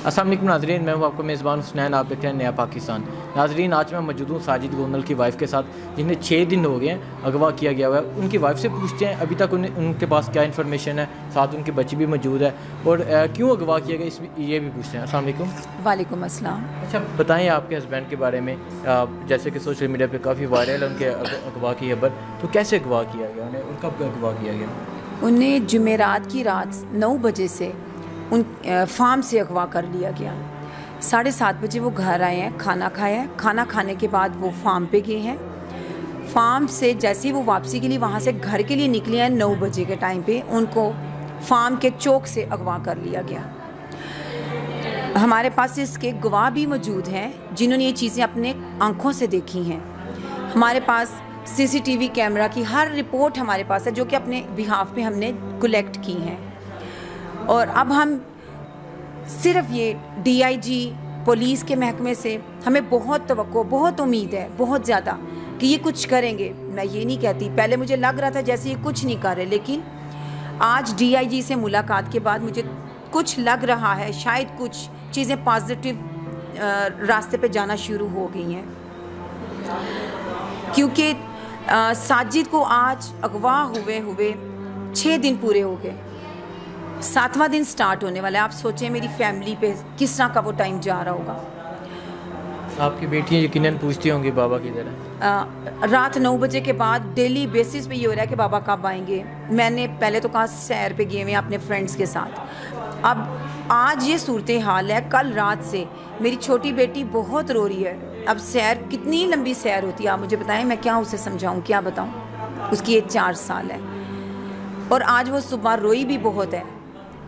अस्सलाम वालेकुम नाज़रीन, मैं हूं आपको मेज़बान हुसनैन। आप देख रहे हैं नया पाकिस्तान। नाज़रीन, आज मैं मौजूद हूँ साजिद गोंदल की वाइफ के साथ, जिन्हें 6 दिन हो गए हैं अगवा किया गया हुआ है। उनकी वाइफ से पूछते हैं अभी तक उनके पास क्या इन्फॉर्मेशन है, साथ उनकी बच्ची भी मौजूद है और क्यों अगवा किया गया ये भी पूछते हैं। अस्सलाम वालेकुम। वालेकुम अस्सलाम। अच्छा बताएँ आपके हस्बैंड के बारे में, जैसे कि सोशल मीडिया पर काफ़ी वायरल है उनके अगवा की खबर, तो कैसे अगवा किया गया उन्हें, उनका अगवा किया गया? उन्हें जुमेरात की रात 9 बजे से उन फार्म से अगवा कर लिया गया। 7:30 बजे वो घर आए हैं, खाना खाया है। खाना खाने के बाद वो फार्म पे गए हैं। फार्म से जैसे ही वो वापसी के लिए वहाँ से घर के लिए निकले हैं 9 बजे के टाइम पे उनको फार्म के चौक से अगवा कर लिया गया। हमारे पास इसके गवाह भी मौजूद हैं जिन्होंने ये चीज़ें अपने आँखों से देखी हैं। हमारे पास CCTV कैमरा की हर रिपोर्ट हमारे पास है जो कि अपने बिहाफ पे हमने कलेक्ट की हैं। और अब हम सिर्फ ये DIG पुलिस के महकमे से हमें बहुत तवक्को, बहुत उम्मीद है, बहुत ज़्यादा कि ये कुछ करेंगे। मैं ये नहीं कहती, पहले मुझे लग रहा था जैसे ये कुछ नहीं कर रहे, लेकिन आज DIG से मुलाकात के बाद मुझे कुछ लग रहा है शायद कुछ चीज़ें पॉजिटिव रास्ते पे जाना शुरू हो गई हैं। क्योंकि साजिद को आज अगवा हुए 6 दिन पूरे हो गए, 7वां दिन स्टार्ट होने वाला है। आप सोचें मेरी फैमिली पे किस तरह का वो टाइम जा रहा होगा। आपकी बेटियाँ यकीनन पूछती होंगी बाबा किधर है। रात 9 बजे के बाद डेली बेसिस पे ये हो रहा है कि बाबा कब आएंगे। मैंने पहले तो कहा सैर पे गए हुए अपने फ्रेंड्स के साथ। अब आज ये सूरत हाल है। कल रात से मेरी छोटी बेटी बहुत रो रही है। अब सैर कितनी लंबी सैर होती है आप मुझे बताएं, मैं क्या उसे समझाऊं, क्या बताऊं। उसकी एज 4 साल है और आज वो सुबह रोई भी बहुत है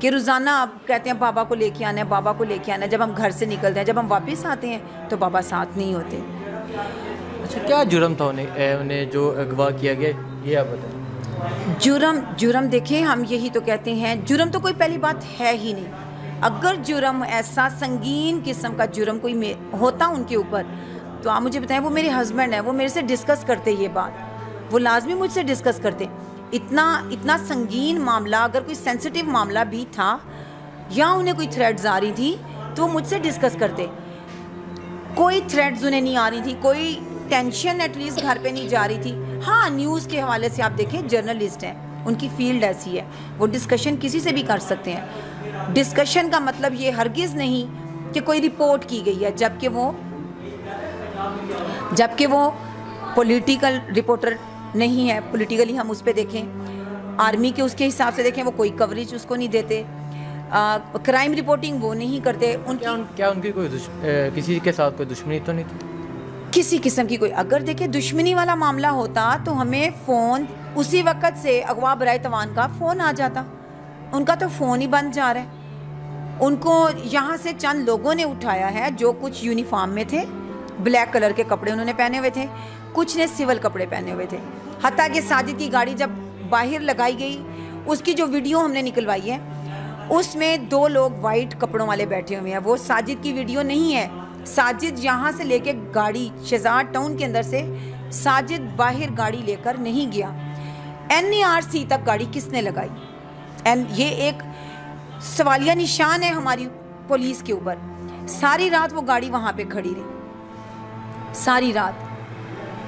कि रोज़ाना आप कहते हैं बाबा को लेके आना है, बाबा को लेके आना है। जब हम घर से निकलते हैं, जब हम वापस आते हैं तो बाबा साथ नहीं होते। अच्छा, क्या जुर्म था उन्हें जो अगवा किया गया, ये आप बताएं। जुर्म देखें, हम यही तो कहते हैं, जुर्म तो कोई पहली बात है ही नहीं। अगर जुर्म ऐसा संगीन किस्म का जुर्म कोई होता उनके ऊपर तो आप मुझे बताएं। वो मेरे हस्बैंड हैं, वो मेरे से डिस्कस करते ये बात, वो लाजमी मुझसे डिस्कस करते। इतना संगीन मामला, अगर कोई सेंसिटिव मामला भी था या उन्हें कोई थ्रेड्स आ रही थी तो वो मुझसे डिस्कस करते। कोई थ्रेड्स उन्हें नहीं आ रही थी, कोई टेंशन एटलीस्ट घर पे नहीं जा रही थी। हाँ, न्यूज़ के हवाले से आप देखें, जर्नलिस्ट हैं, उनकी फील्ड ऐसी है, वो डिस्कशन किसी से भी कर सकते हैं। डिस्कशन का मतलब ये हरगिज़ नहीं कि कोई रिपोर्ट की गई है, जबकि वो पॉलिटिकल रिपोर्टर नहीं है। पॉलिटिकली हम उस पर देखें, आर्मी के उसके हिसाब से देखें, वो कोई कवरेज उसको नहीं देते। क्राइम रिपोर्टिंग वो नहीं करते। क्या उनकी कोई किसी के साथ कोई दुश्मनी तो नहीं थी? किसी किस्म की कोई, अगर देखें दुश्मनी वाला मामला होता तो हमें फ़ोन उसी वक्त से अगवा बराए तवान का फ़ोन आ जाता। उनका तो फ़ोन ही बंद जा रहा है। उनको यहाँ से चंद लोगों ने उठाया है जो कुछ यूनिफॉर्म में थे, ब्लैक कलर के कपड़े उन्होंने पहने हुए थे, कुछ ने सिविल कपड़े पहने हुए थे। हत्ता कि साजिद की गाड़ी जब बाहर लगाई गई, उसकी जो वीडियो हमने निकलवाई है उसमें 2 लोग वाइट कपड़ों वाले बैठे हुए हैं। वो साजिद की वीडियो नहीं है। साजिद यहाँ से लेके गाड़ी शहजाद टाउन के अंदर से साजिद बाहर गाड़ी लेकर नहीं गया। NARC तक गाड़ी किसने लगाई? ये एक सवालिया निशान है हमारी पुलिस के ऊपर। सारी रात वो गाड़ी वहाँ पे खड़ी रही, सारी रात।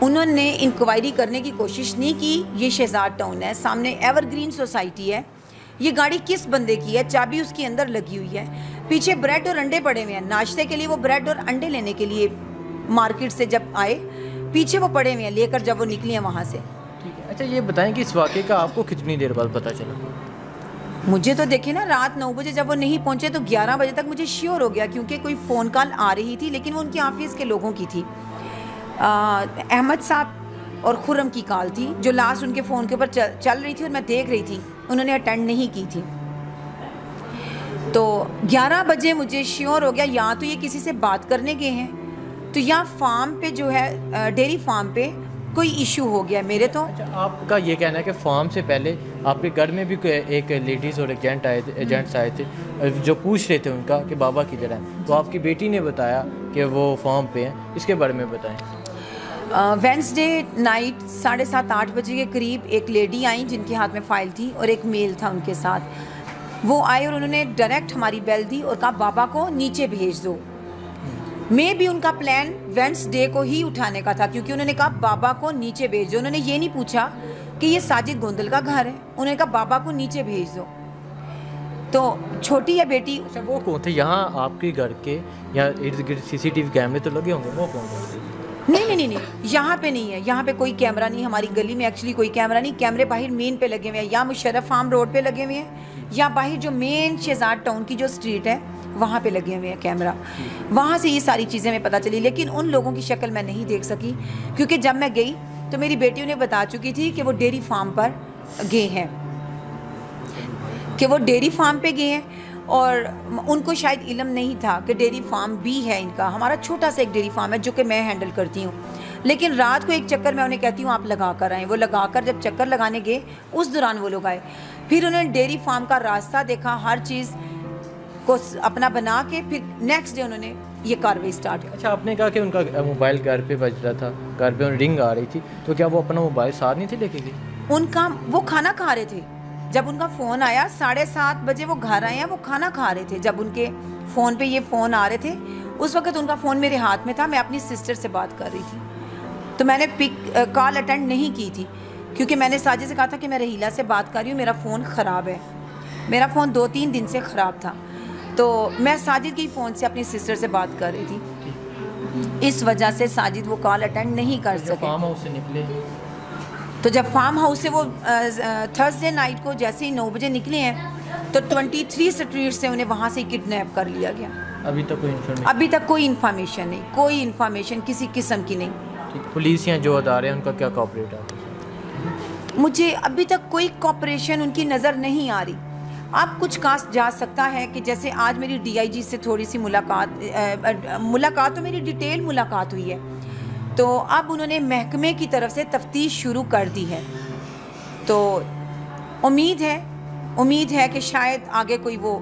उन्होंने इंक्वायरी करने की कोशिश नहीं की। ये शहजाद टाउन है, सामने एवरग्रीन सोसाइटी है। ये गाड़ी किस बंदे की है? चाबी उसके अंदर लगी हुई है, पीछे ब्रेड और अंडे पड़े हुए हैं। नाश्ते के लिए वो ब्रेड और अंडे लेने के लिए मार्केट से जब आए, पीछे वो पड़े हुए हैं लेकर जब वो निकली हैं वहाँ से। ठीक है। अच्छा, ये बताएं कि इस वाक़े का आपको कितनी देर बाद पता चला? मुझे तो देखे ना, रात 9 बजे जब वो नहीं पहुँचे तो 11 बजे तक मुझे श्योर हो गया, क्योंकि कोई फ़ोन कॉल आ रही थी, लेकिन वो उनके ऑफिस के लोगों की थी। अहमद साहब और खुर्रम की कॉल थी जो लास्ट उनके फ़ोन के ऊपर चल रही थी और मैं देख रही थी, उन्होंने अटेंड नहीं की थी। तो 11 बजे मुझे श्योर हो गया या तो ये किसी से बात करने गए हैं तो या फार्म पे जो है डेयरी फार्म पे कोई इशू हो गया मेरे तो। अच्छा, आपका ये कहना है कि फार्म से पहले आपके घर में भी एक लेडीज़ और एक जेंट्स आए थे जो पूछ रहे थे उनका कि बाबा किधर है, तो आपकी बेटी ने बताया कि वो फार्म पे हैं। इसके बारे में बताएं। वेंसडे नाइट 7:30-8 बजे के करीब एक लेडी आई जिनके हाथ में फ़ाइल थी और एक मेल था उनके साथ। वो आए और उन्होंने डायरेक्ट हमारी बेल दी और कहा बाबा को नीचे भेज दो। मैं भी उनका प्लान वेंसडे को ही उठाने का था, क्योंकि उन्होंने कहा बाबा को नीचे भेज दो। उन्होंने ये नहीं पूछा कि ये साजिद गोंदल का घर है, उन्होंने कहा बाबा को नीचे भेज दो। तो छोटी है बेटी। अच्छा, वो कौन थे यहाँ आपके घर के या इर्द गिर्द CCTV कैमरे तो लगे होंगे, वो कौन थे? नहीं, यहाँ पे नहीं है, यहाँ पे कोई कैमरा नहीं। हमारी गली में एक्चुअली कोई कैमरा नहीं। कैमरे बाहर मेन पे लगे हुए हैं, या मुशर्रफ फार्म रोड पे लगे हुए हैं, या बाहर जो मेन शहजाद टाउन की जो स्ट्रीट है वहाँ पे लगे हुए हैं कैमरा। वहाँ से ये सारी चीज़ें हमें पता चली, लेकिन उन लोगों की शक्ल मैं नहीं देख सकी, क्योंकि जब मैं गई तो मेरी बेटी उन्हें बता चुकी थी कि वो डेयरी फार्म पर गए हैं, कि वो डेयरी फार्म पे गए हैं। और उनको शायद इल्म नहीं था कि डेयरी फार्म भी है इनका। हमारा छोटा सा एक डेयरी फार्म है जो कि मैं हैंडल करती हूँ। लेकिन रात को एक चक्कर मैं उन्हें कहती हूँ आप लगा कर आएँ। वो लगा कर जब चक्कर लगाने गए उस दौरान वो लोग आए। फिर उन्होंने डेयरी फार्म का रास्ता देखा, हर चीज़ को अपना बना के फिर नेक्स्ट डे उन्होंने ये कार्रवाई स्टार्ट की। अच्छा, आपने कहा कि उनका मोबाइल घर पे बज रहा था, घर पे रिंग आ रही थी, तो क्या वो अपना मोबाइल साथ नहीं थे लेके गए? उनका वो खाना खा रहे थे जब उनका फ़ोन आया। 7:30 बजे वो घर आए हैं, वो खाना खा रहे थे। जब उनके फ़ोन पे ये फ़ोन आ रहे थे उस वक्त उनका फ़ोन मेरे हाथ में था, मैं अपनी सिस्टर से बात कर रही थी। तो मैंने कॉल अटेंड नहीं की थी, क्योंकि मैंने साजिद से कहा था कि मैं रहीला से बात कर रही हूँ, मेरा फ़ोन ख़राब है। मेरा फ़ोन 2-3 दिन से ख़राब था, तो मैं साजिद के फ़ोन से अपनी सिस्टर से बात कर रही थी। इस वजह से साजिद वो कॉल अटेंड नहीं कर सके। फार्म हाउस से निकले तो जब फार्म हाउस से वो थर्सडे नाइट को जैसे ही 9 बजे निकले हैं तो 23 स्ट्रीट से उन्हें वहाँ से किडनैप कर लिया गया। अभी तक कोई इन्फॉर्मेशन नहीं, कोई इन्फॉर्मेशन किसी किस्म की नहीं। पुलिस या जो अदारे हैं उनका क्या कॉपरेट है? मुझे अभी तक कोई कॉपरेशन उनकी नज़र नहीं आ रही। आप कुछ कहा जा सकता है कि जैसे आज मेरी DIG से थोड़ी सी मुलाकात तो मेरी डिटेल मुलाकात हुई है, तो अब उन्होंने महकमे की तरफ से तफ्तीश शुरू कर दी है। तो उम्मीद है कि शायद आगे कोई वो।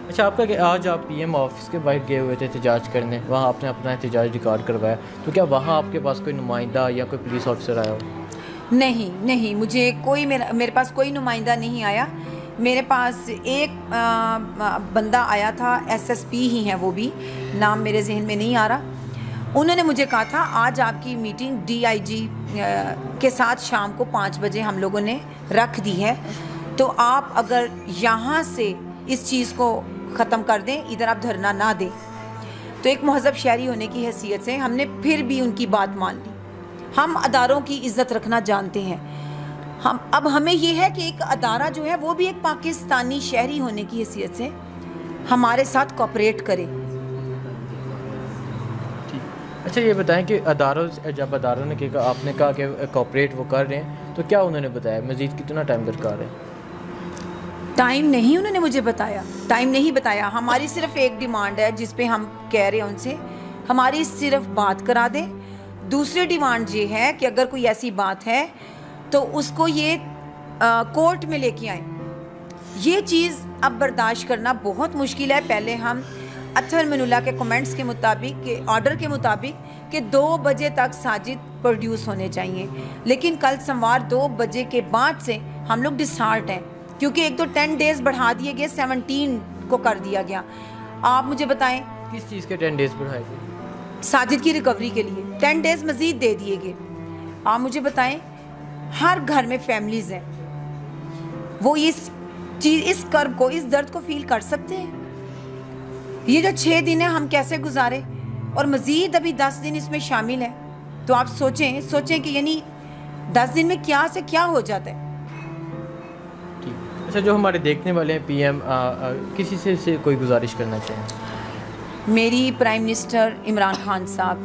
अच्छा, आपका कि आज आप PM ऑफिस के बाहर गए हुए थे एहतजाज करने, वहाँ आपने अपना एहतजाज रिकॉर्ड करवाया, तो क्या वहाँ आपके पास कोई नुमाइंदा या कोई पुलिस ऑफिसर आया हो? नहीं, मुझे कोई मेरे पास कोई नुमाइंदा नहीं आया। मेरे पास एक बंदा आया था, SSP ही हैं, वो भी नाम मेरे जहन में नहीं आ रहा। उन्होंने मुझे कहा था आज आपकी मीटिंग DIG के साथ शाम को 5 बजे हम लोगों ने रख दी है, तो आप अगर यहाँ से इस चीज़ को ख़त्म कर दें, इधर आप धरना ना दें। तो एक महज़ब शहरी होने की हैसियत से हमने फिर भी उनकी बात मान ली। हम अदारों की इज़्ज़त रखना जानते हैं। अब हमें ये है कि एक अदारा जो है वो भी एक पाकिस्तानी शहरी होने की हैसियत से हमारे साथ कोऑपरेट करे। अच्छा, ये बताएं कि जब अदारों ने कहा, आपने कहा कि कोऑपरेट वो कर रहे हैं, तो क्या उन्होंने बताया मज़ीद कितना टाइम दरकार है? टाइम नहीं उन्होंने मुझे बताया, टाइम नहीं बताया। हमारी सिर्फ एक डिमांड है जिस पे हम कह रहे हैं उनसे, हमारी सिर्फ बात करा दें। दूसरी डिमांड ये है कि अगर कोई ऐसी बात है तो उसको ये कोर्ट में लेके आए। ये चीज़ अब बर्दाश्त करना बहुत मुश्किल है। पहले हम अत्तर मनुल्लाह के कमेंट्स के मुताबिक, के ऑर्डर के मुताबिक कि 2 बजे तक साजिद प्रोड्यूस होने चाहिए, लेकिन कल सोमवार 2 बजे के बाद से हम लोग डिसहार्ट हैं, क्योंकि एक तो 10 डेज़ बढ़ा दिए गए, 17 को कर दिया गया। आप मुझे बताएं किस चीज़ के 10 डेज़ बढ़ाए गए? साजिद की रिकवरी के लिए 10 डेज़ मज़ीद दे दिए गए। आप मुझे बताएं, हर घर में फैमिलीज़ हैं, वो इस कर्ब को, इस दर्द को फील कर सकते हैं। ये जो 6 दिन है हम कैसे गुजारे, और मज़ीद अभी 10 दिन इसमें शामिल है। तो आप सोचें कि यानी 10 दिन में क्या से क्या हो जाता है। अच्छा, जो हमारे देखने वाले हैं PM, किसी से कोई गुजारिश करना चाहिए? मेरी प्राइम मिनिस्टर इमरान खान साहब,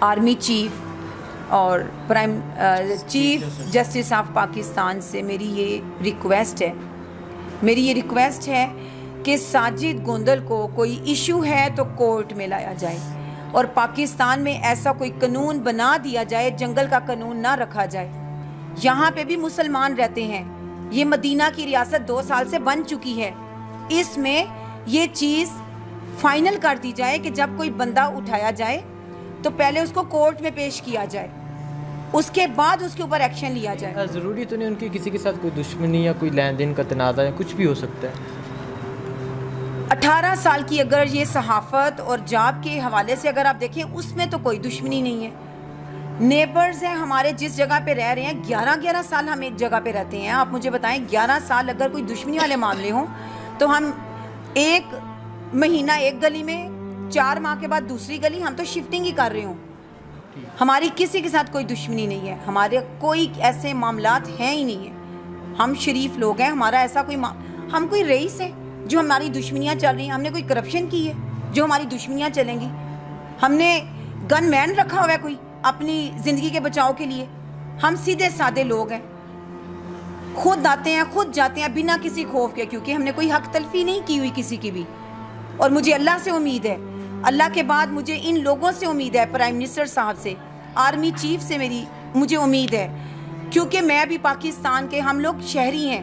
आर्मी चीफ और चीफ जस्टिस ऑफ पाकिस्तान से मेरी ये रिक्वेस्ट है कि साजिद गोंदल को कोई इशू है तो कोर्ट में लाया जाए, और पाकिस्तान में ऐसा कोई कानून बना दिया जाए, जंगल का कानून ना रखा जाए। यहाँ पे भी मुसलमान रहते हैं। ये मदीना की रियासत 2 साल से बन चुकी है। इसमें ये चीज़ फाइनल कर दी जाए कि जब कोई बंदा उठाया जाए तो पहले उसको कोर्ट में पेश किया जाए। उसके बाद उसके ऊपर एक्शन लिया जाए। ज़रूरी तो नहीं उनकी किसी के साथ कोई दुश्मनी या कोई लेन देन का तनाज़ा या कुछ भी हो सकता है। 18 साल की अगर ये सहाफ़त और जॉब के हवाले से अगर आप देखें, उसमें तो कोई दुश्मनी नहीं है। नेबर्स हैं हमारे, जिस जगह पे रह रहे हैं, 11-11 साल हम एक जगह पे रहते हैं। आप मुझे बताएं 11 साल अगर कोई दुश्मनी वाले मामले हों तो हम 1 महीना एक गली में, 4 माह के बाद दूसरी गली, हम तो शिफ्टिंग ही कर रहे हों। हमारी किसी के साथ कोई दुश्मनी नहीं है, हमारे कोई ऐसे मामलात हैं ही नहीं है। हम शरीफ लोग हैं, हमारा ऐसा कोई हम कोई रईस है जो हमारी दुश्मनियाँ चल रही हैं? हमने कोई करप्शन की है जो हमारी दुश्मनियाँ चलेंगी? हमने गन मैन रखा हुआ है कोई अपनी ज़िंदगी के बचाव के लिए? हम सीधे सादे लोग हैं, खुद आते हैं खुद जाते हैं बिना किसी खौफ के, क्योंकि हमने कोई हक तलफी नहीं की हुई किसी की भी। और मुझे अल्लाह से उम्मीद है, अल्लाह के बाद मुझे इन लोगों से उम्मीद है, प्राइम मिनिस्टर साहब से, आर्मी चीफ से मुझे उम्मीद है, क्योंकि मैं भी पाकिस्तान के, हम लोग शहरी हैं,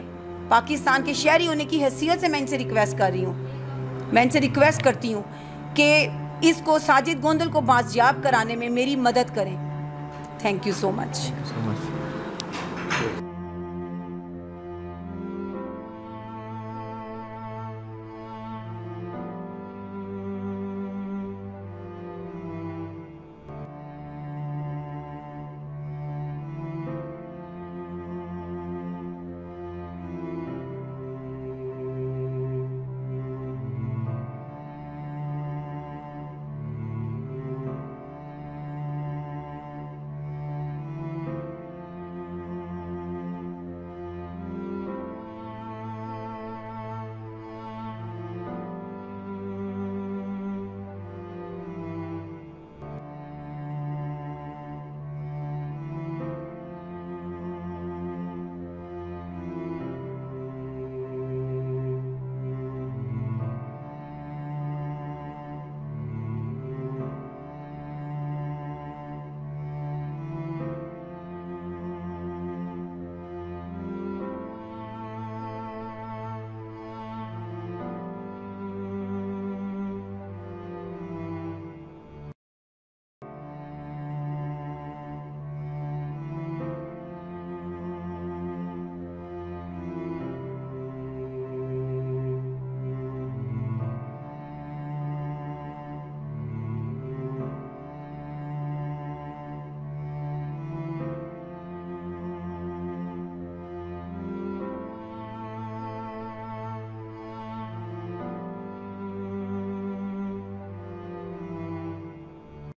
पाकिस्तान के शहरी होने की हैसियत से मैं इनसे रिक्वेस्ट कर रही हूँ, मैं इनसे रिक्वेस्ट करती हूँ कि इसको, साजिद गोंदल को बाजियाब कराने में मेरी मदद करें। Thank you so much.